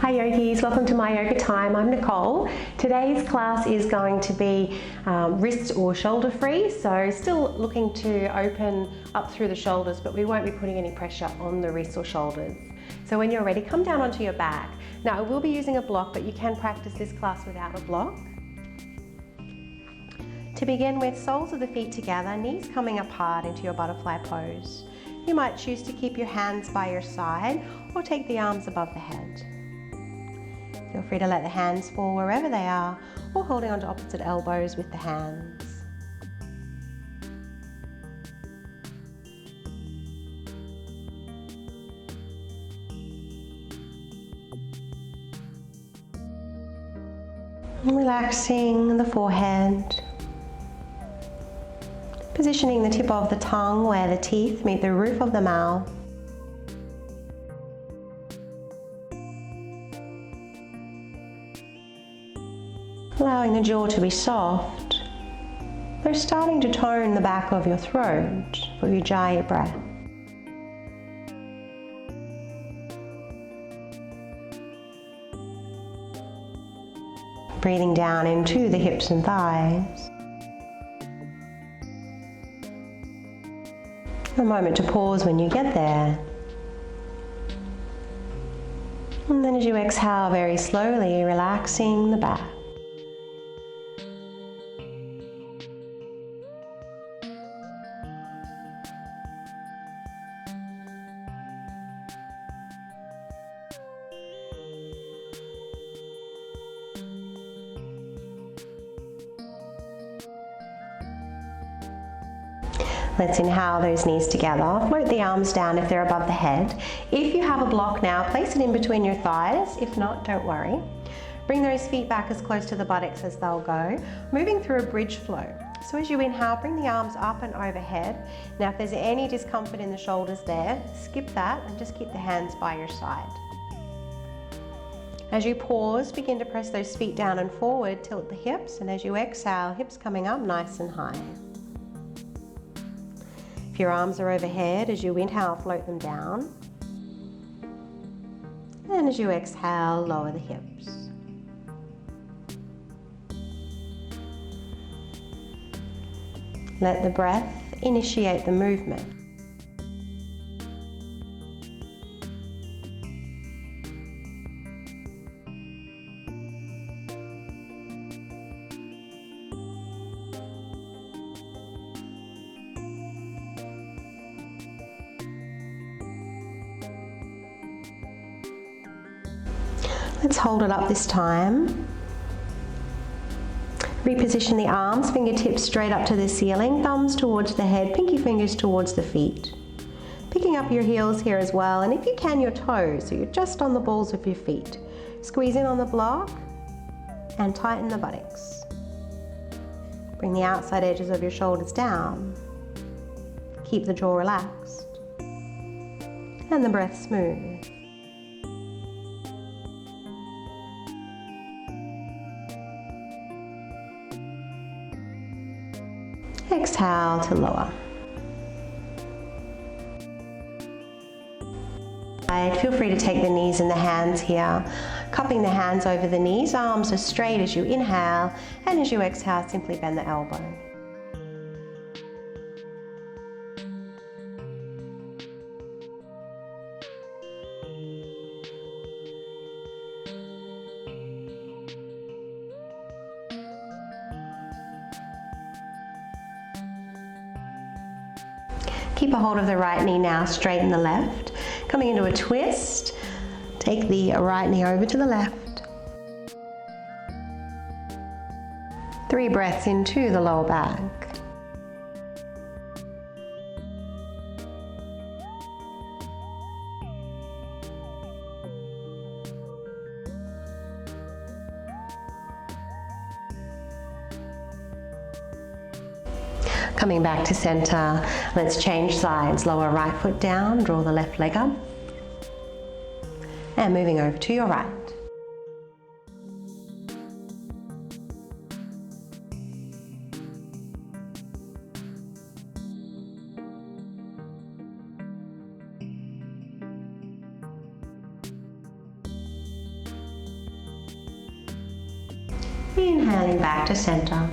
Hi yogis, welcome to my yoga time. I'm Nicole. Today's class is going to be wrist or shoulder free, so still looking to open up through the shoulders, but we won't be putting any pressure on the wrists or shoulders. So when you're ready, come down onto your back. Now I will be using a block, but you can practice this class without a block. To begin with, soles of the feet together, knees coming apart into your butterfly pose. You might choose to keep your hands by your side or take the arms above the head. Feel free to let the hands fall wherever they are or holding onto opposite elbows with the hands. Relaxing the forehead. Positioning the tip of the tongue where the teeth meet the roof of the mouth. Allowing the jaw to be soft, though starting to tone the back of your throat for Ujjayi breath. Breathing down into the hips and thighs. A moment to pause when you get there. And then as you exhale, very slowly relaxing the back. Let's inhale those knees together. Float the arms down if they're above the head. If you have a block now, place it in between your thighs. If not, don't worry. Bring those feet back as close to the buttocks as they'll go, moving through a bridge flow. So as you inhale, bring the arms up and overhead. Now if there's any discomfort in the shoulders there, skip that and just keep the hands by your side. As you pause, begin to press those feet down and forward, tilt the hips, and as you exhale, hips coming up nice and high. If your arms are overhead, as you inhale, float them down. And as you exhale, lower the hips. Let the breath initiate the movement. Let's hold it up this time. Reposition the arms, fingertips straight up to the ceiling, thumbs towards the head, pinky fingers towards the feet. Picking up your heels here as well, and if you can, your toes, so you're just on the balls of your feet. Squeeze in on the block and tighten the buttocks. Bring the outside edges of your shoulders down. Keep the jaw relaxed. And the breath smooth. Exhale to lower. Feel free to take the knees and the hands here. Cupping the hands over the knees, arms as straight as you inhale, and as you exhale, simply bend the elbow. Keep a hold of the right knee now, straighten the left. Coming into a twist, take the right knee over to the left. 3 breaths into the lower back. Coming back to center, let's change sides. Lower right foot down, draw the left leg up. And moving over to your right. Inhaling back to center.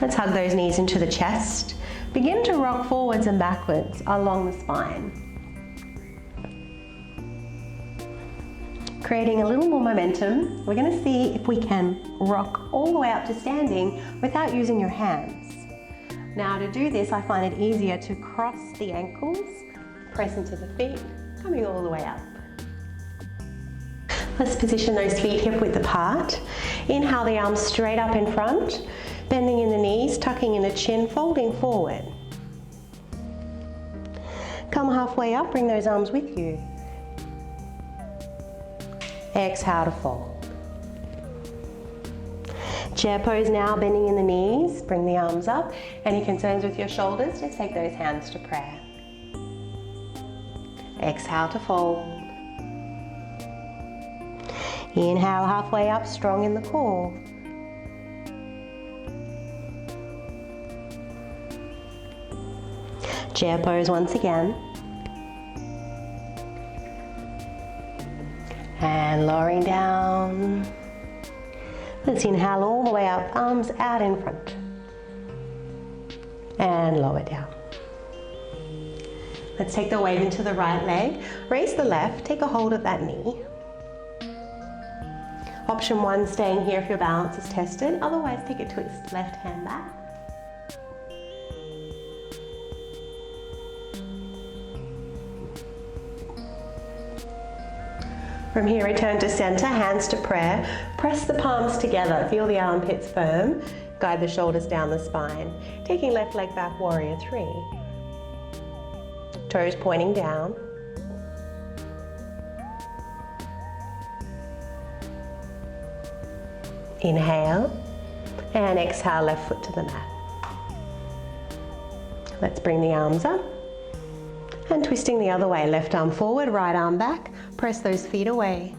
Let's hug those knees into the chest. Begin to rock forwards and backwards along the spine. Creating a little more momentum, we're going to see if we can rock all the way up to standing without using your hands. Now to do this, I find it easier to cross the ankles, press into the feet, coming all the way up. Let's position those feet hip width apart. Inhale the arms straight up in front, bending in the knees, tucking in the chin, folding forward. Come halfway up, bring those arms with you. Exhale to fold. Chair pose now, bending in the knees, bring the arms up. Any concerns with your shoulders, just take those hands to prayer. Exhale to fold. Inhale halfway up, strong in the core. Chair pose once again. And lowering down. Let's inhale all the way up, arms out in front. And lower down. Let's take the weight into the right leg. Raise the left, take a hold of that knee. Option 1, staying here if your balance is tested. Otherwise, take a twist, left hand back. From here, return to center, hands to prayer. Press the palms together, feel the armpits firm. Guide the shoulders down the spine. Taking left leg back, warrior 3. Toes pointing down. Inhale, and exhale, left foot to the mat. Let's bring the arms up, and twisting the other way, left arm forward, right arm back, press those feet away.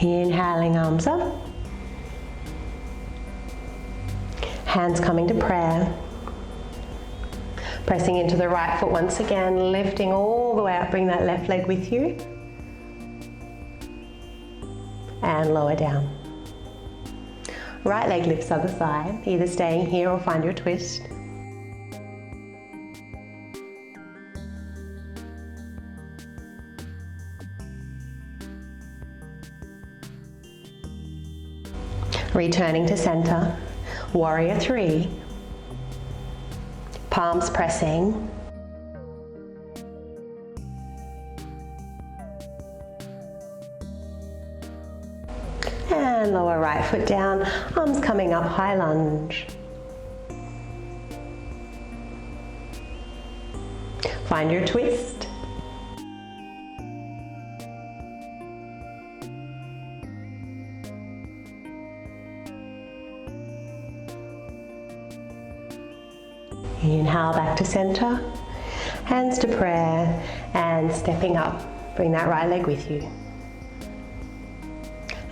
Inhaling, arms up. Hands coming to prayer. Pressing into the right foot once again, lifting all the way up, bring that left leg with you. And lower down. Right leg lifts other side, either staying here or find your twist. Returning to center. Warrior 3, palms pressing. And lower right foot down, arms coming up, high lunge. Find your twist. Inhale back to center, hands to prayer, and stepping up. Bring that right leg with you.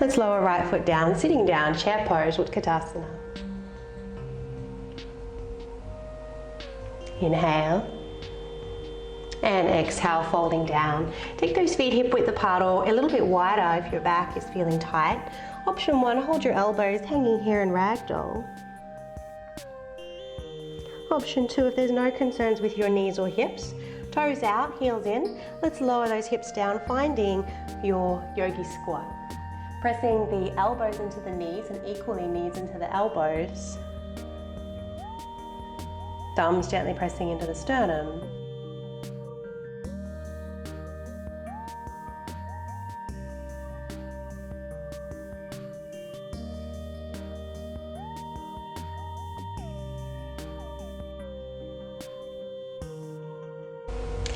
Let's lower right foot down, sitting down, chair pose, Utkatasana. Inhale, and exhale, folding down. Take those feet hip width apart or a little bit wider if your back is feeling tight. Option 1, hold your elbows hanging here in ragdoll. Option 2, if there's no concerns with your knees or hips, toes out, heels in. Let's lower those hips down, finding your yogi squat. Pressing the elbows into the knees and equally knees into the elbows. Thumbs gently pressing into the sternum.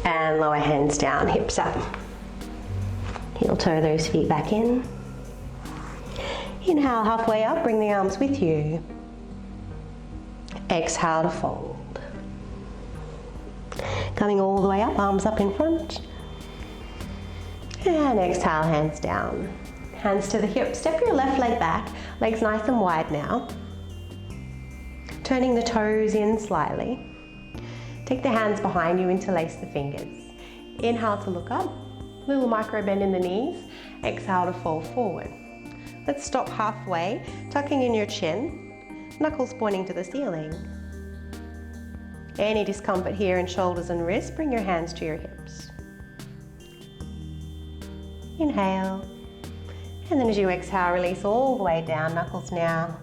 And lower hands down, hips up. Heel toe those feet back in. Inhale halfway up, bring the arms with you. Exhale to fold. Coming all the way up, arms up in front. And exhale, hands down. Hands to the hips, step your left leg back, legs nice and wide now. Turning the toes in slightly. Take the hands behind you, interlace the fingers. Inhale to look up, little micro bend in the knees. Exhale to fall forward. Let's stop halfway, tucking in your chin, knuckles pointing to the ceiling. Any discomfort here in shoulders and wrists, bring your hands to your hips. Inhale, and then as you exhale, release all the way down, knuckles now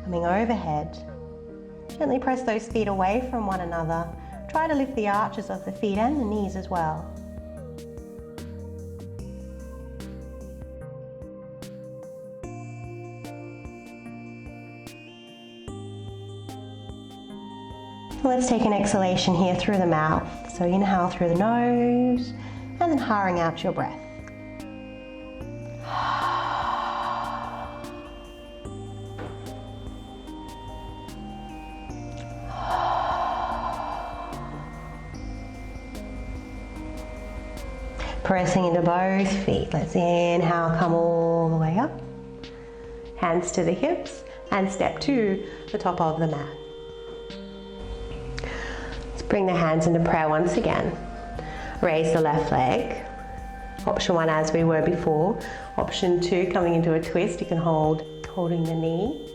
coming overhead. Gently press those feet away from one another. Try to lift the arches of the feet and the knees as well. Let's take an exhalation here through the mouth. So inhale through the nose and then hurrying out your breath. Pressing into both feet. Let's inhale, come all the way up. Hands to the hips and step to the top of the mat. Let's bring the hands into prayer once again. Raise the left leg. Option 1 as we were before. Option 2 coming into a twist. You can holding the knee.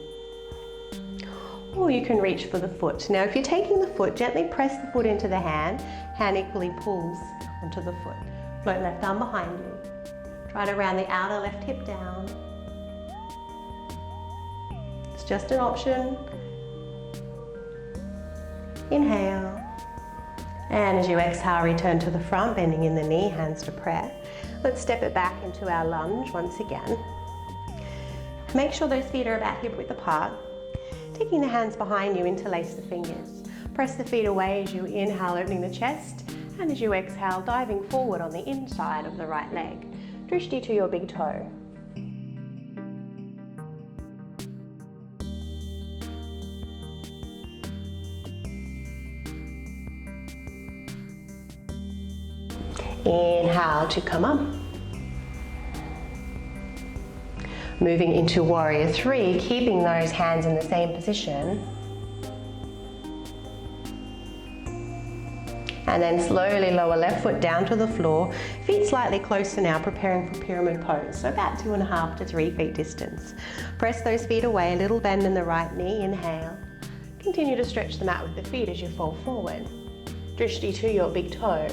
Or you can reach for the foot. Now if you're taking the foot, gently press the foot into the hand. Hand equally pulls onto the foot. Float left arm behind you. Try to round the outer left hip down. It's just an option. Inhale. And as you exhale, return to the front, bending in the knee, hands to prayer. Let's step it back into our lunge once again. Make sure those feet are about hip width apart. Taking the hands behind you, interlace the fingers. Press the feet away as you inhale, opening the chest. And as you exhale, diving forward on the inside of the right leg. Drishti to your big toe. Inhale to come up. Moving into Warrior 3, keeping those hands in the same position. And then slowly lower left foot down to the floor. Feet slightly closer now, preparing for pyramid pose. So about 2.5 to 3 feet distance. Press those feet away, a little bend in the right knee, inhale. Continue to stretch the mat with the feet as you fall forward. Drishti to your big toe.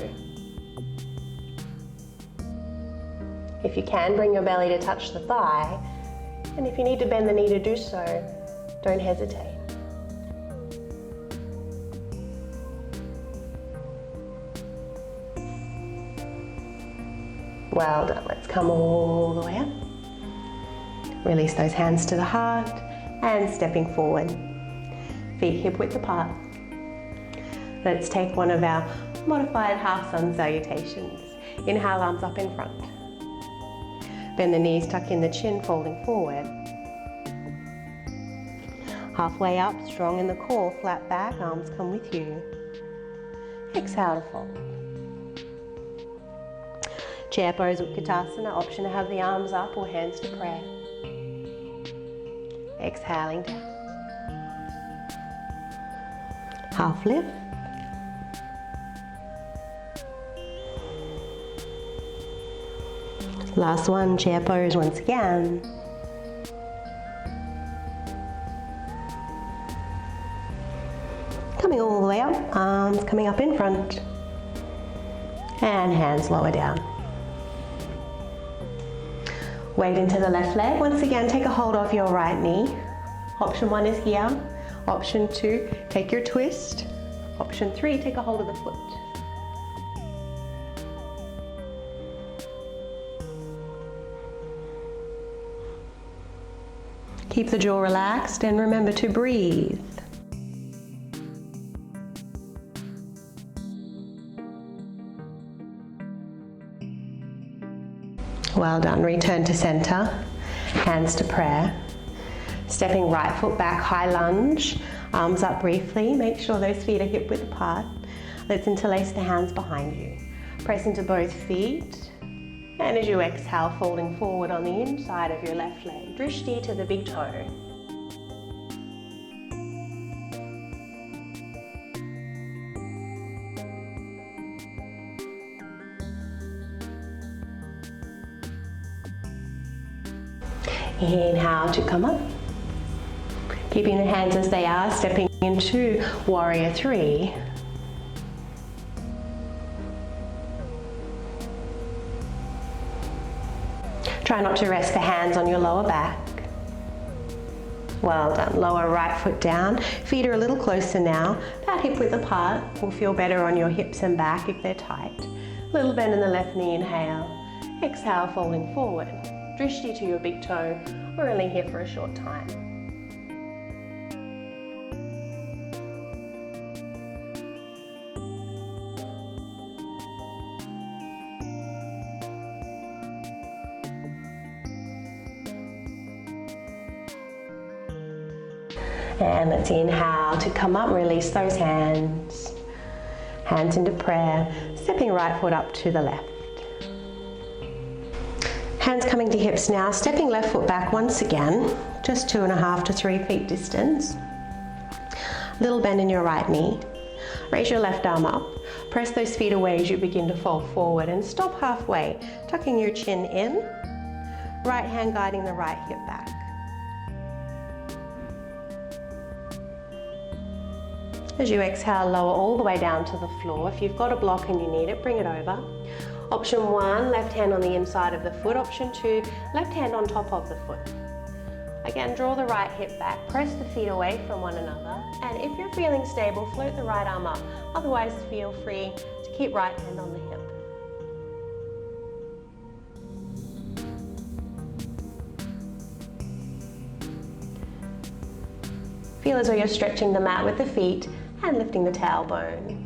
If you can, bring your belly to touch the thigh. And if you need to bend the knee to do so, don't hesitate. Well done. Let's come all the way up. Release those hands to the heart and stepping forward. Feet hip width apart. Let's take one of our modified half sun salutations. Inhale, arms up in front. Bend the knees, tuck in the chin, folding forward. Halfway up, strong in the core, flat back, arms come with you. Exhale to fold. Chair pose Utkatasana, option to have the arms up or hands to prayer. Exhaling down. Half lift. Last one, chair pose once again. Coming all the way up, arms coming up in front. And hands lower down. Weight into the left leg. Once again, take a hold of your right knee. Option 1 is here. Option 2, take your twist. Option 3, take a hold of the foot. Keep the jaw relaxed and remember to breathe. Well done. Return to center, hands to prayer. Stepping right foot back, high lunge, arms up briefly. Make sure those feet are hip width apart. Let's interlace the hands behind you. Press into both feet. And as you exhale, folding forward on the inside of your left leg. Drishti to the big toe. Inhale to come up. Keeping the hands as they are, stepping into warrior three. Try not to rest the hands on your lower back. Well done. Lower right foot down. Feet are a little closer now, about hip width apart. Will feel better on your hips and back if they're tight. Little bend in the left knee, inhale. Exhale, folding forward. Drishti to your big toe. We're only here for a short time. And let's inhale to come up, release those hands. Hands into prayer, stepping right foot up to the left. Hands coming to hips now, stepping left foot back once again, just 2.5 to 3 feet distance. Little bend in your right knee. Raise your left arm up. Press those feet away as you begin to fold forward and stop halfway, tucking your chin in. Right hand guiding the right hip back. As you exhale, lower all the way down to the floor. If you've got a block and you need it, bring it over. Option 1, left hand on the inside of the foot. Option 2, left hand on top of the foot. Again, draw the right hip back, press the feet away from one another, and if you're feeling stable, float the right arm up. Otherwise, feel free to keep right hand on the hip. Feel as though you're stretching the mat with the feet and lifting the tailbone.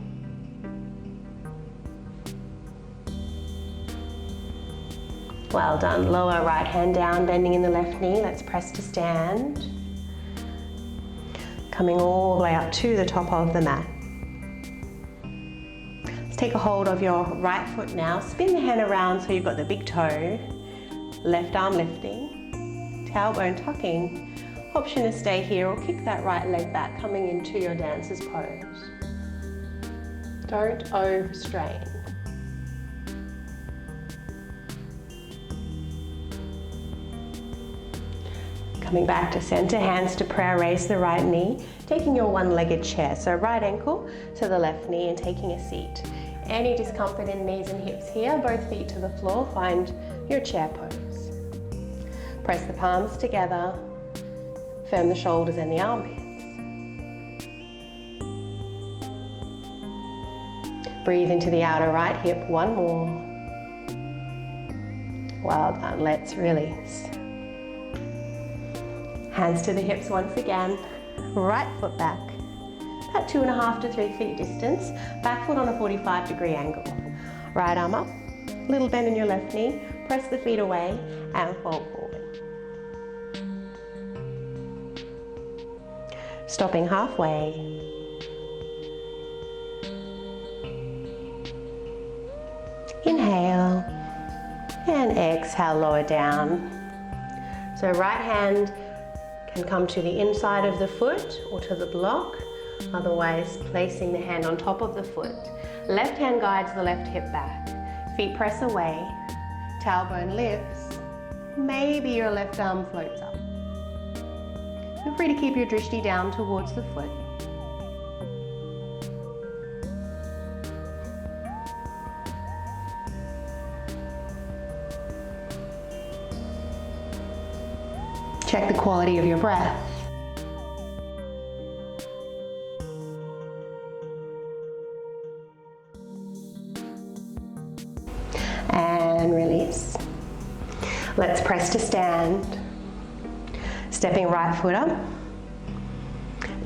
Well done. Lower right hand down, bending in the left knee. Let's press to stand. Coming all the way up to the top of the mat. Let's take a hold of your right foot now. Spin the hand around so you've got the big toe. Left arm lifting. Tailbone tucking. Option to stay here or kick that right leg back, coming into your dancer's pose. Don't overstrain. Coming back to center, hands to prayer, raise the right knee, taking your one-legged chair. So right ankle to the left knee and taking a seat. Any discomfort in knees and hips here, both feet to the floor, find your chair pose. Press the palms together. Firm the shoulders and the armpits. Breathe into the outer right hip, one more. Well done, let's release. Hands to the hips once again. Right foot back, about 2.5 to 3 feet distance. Back foot on a 45-degree angle. Right arm up, little bend in your left knee. Press the feet away and fold forward. Stopping halfway. Inhale and exhale, lower down. So right hand can come to the inside of the foot or to the block, otherwise placing the hand on top of the foot. Left hand guides the left hip back. Feet press away, tailbone lifts. Maybe your left arm floats up. Feel free to keep your drishti down towards the foot. Check the quality of your breath. And release. Let's press to stand. Stepping right foot up.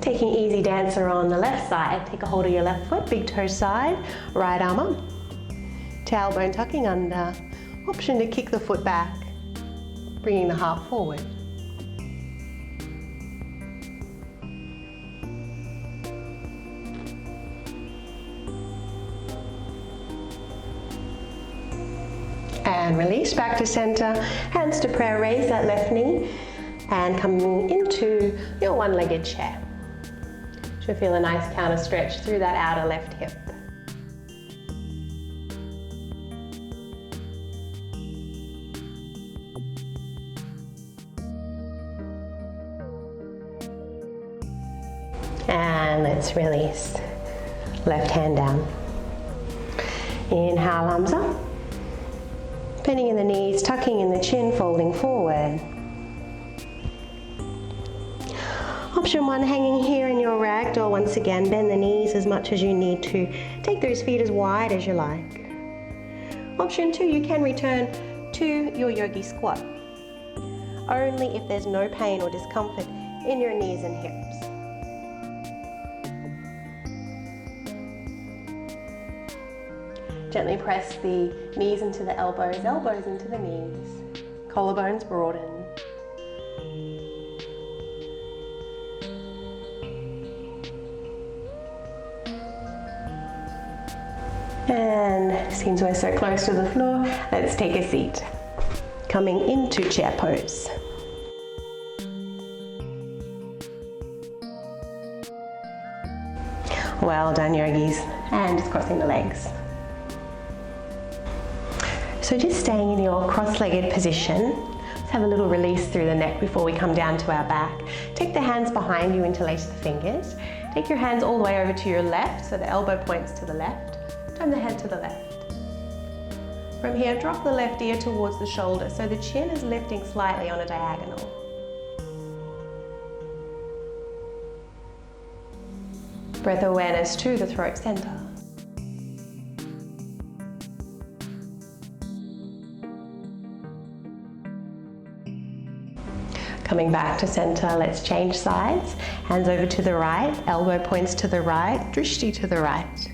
Taking easy dancer on the left side. Take a hold of your left foot, big toe side, right arm up. Tailbone tucking under. Option to kick the foot back, bringing the heart forward. And release back to center. Hands to prayer, raise that left knee. And coming into your one-legged chair. Should feel a nice counter stretch through that outer left hip. And let's release. Left hand down. Inhale, arms up. Bending in the knees, tucking in the chin, folding forward. Option 1, hanging here in your ragdoll. Once again, bend the knees as much as you need to. Take those feet as wide as you like. Option 2, you can return to your yogi squat. Only if there's no pain or discomfort in your knees and hips. Gently press the knees into the elbows, elbows into the knees. Collarbones broaden. And since we're so close to the floor, let's take a seat. Coming into chair pose. Well done, yogis. And just crossing the legs. So just staying in your cross-legged position. Let's have a little release through the neck before we come down to our back. Take the hands behind you, interlace the fingers. Take your hands all the way over to your left, so the elbow points to the left. Turn the head to the left. From here, drop the left ear towards the shoulder, so the chin is lifting slightly on a diagonal. Breath awareness to the throat center. Coming back to center, let's change sides. Hands over to the right, elbow points to the right, drishti to the right.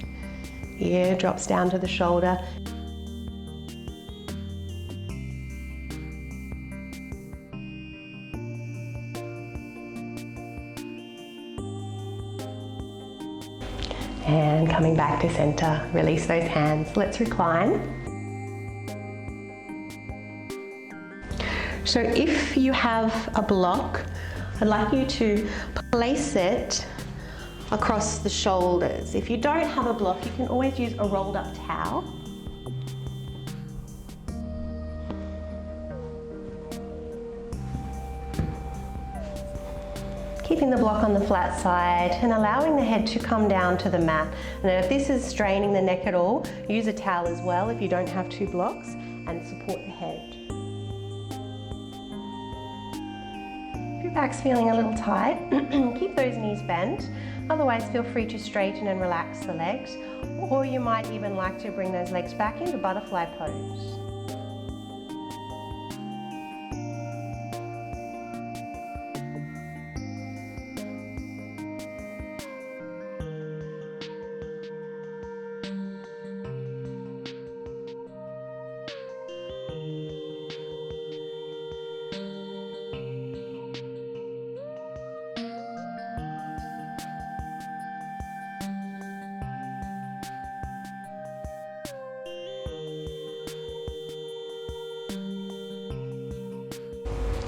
Ear drops down to the shoulder. And coming back to center, release those hands. Let's recline. So if you have a block, I'd like you to place it across the shoulders. If you don't have a block, you can always use a rolled up towel. Keeping the block on the flat side and allowing the head to come down to the mat. And if this is straining the neck at all, use a towel as well if you don't have two blocks, and support the head. If your back's feeling a little tight, keep those knees bent. Otherwise, feel free to straighten and relax the legs, or you might even like to bring those legs back into butterfly pose.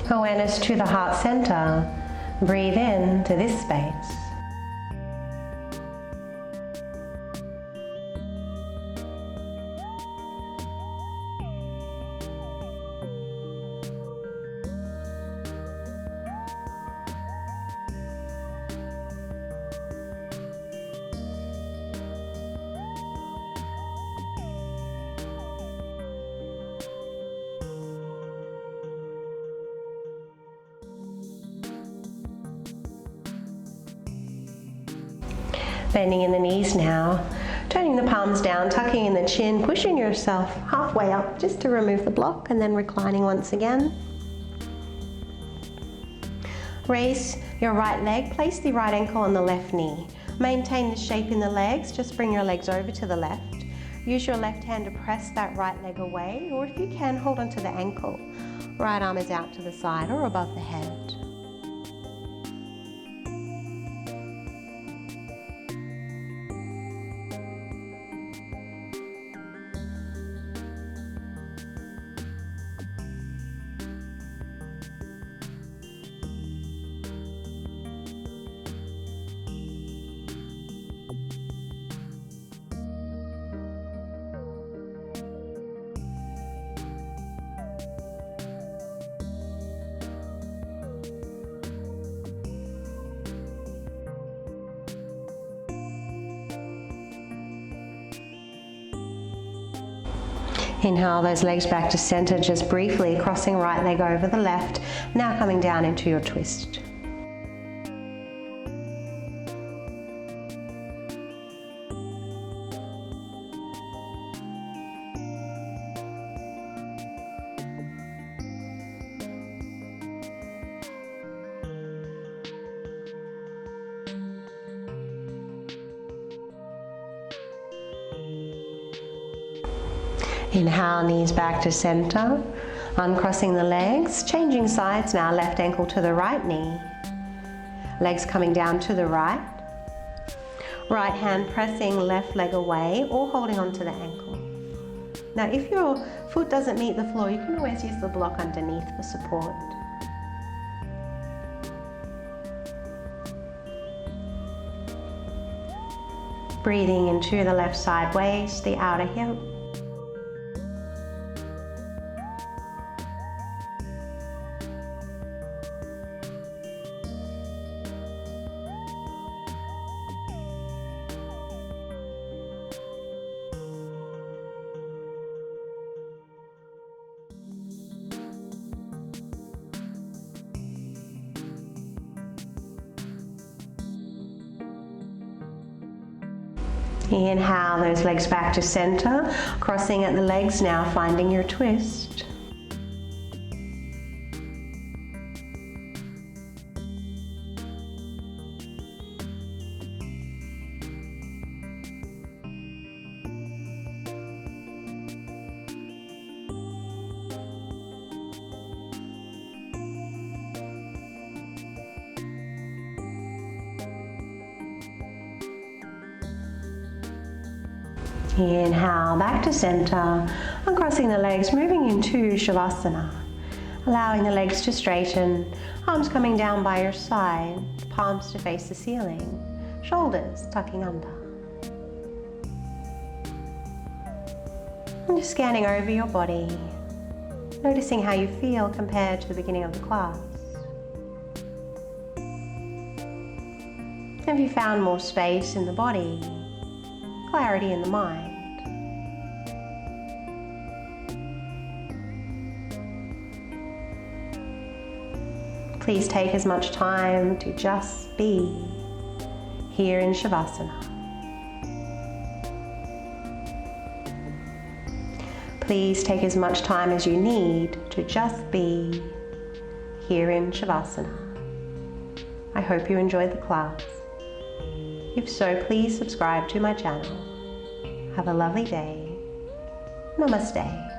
Awareness to the heart center. Breathe in to this space. Bending in the knees now, turning the palms down, tucking in the chin, pushing yourself halfway up just to remove the block, and then reclining once again. Raise your right leg, place the right ankle on the left knee. Maintain the shape in the legs, just bring your legs over to the left. Use your left hand to press that right leg away, or if you can, hold onto the ankle. Right arm is out to the side or above the head. Inhale those legs back to center just briefly, crossing right leg over the left, now coming down into your twist. Inhale, knees back to center, uncrossing the legs, changing sides now, left ankle to the right knee, legs coming down to the right, right hand pressing left leg away or holding onto the ankle. Now if your foot doesn't meet the floor, you can always use the block underneath for support. Breathing into the left side waist, the outer hip. Inhale those legs back to center, crossing at the legs now, finding your twist. Inhale, back to center, uncrossing the legs, moving into shavasana. Allowing the legs to straighten, arms coming down by your side, palms to face the ceiling, shoulders tucking under. And just scanning over your body, noticing how you feel compared to the beginning of the class. Have you found more space in the body? Clarity in the mind. Please take as much time to just be here in shavasana. Please take as much time as you need to just be here in shavasana. I hope you enjoyed the class. If so, please subscribe to my channel. Have a lovely day. Namaste.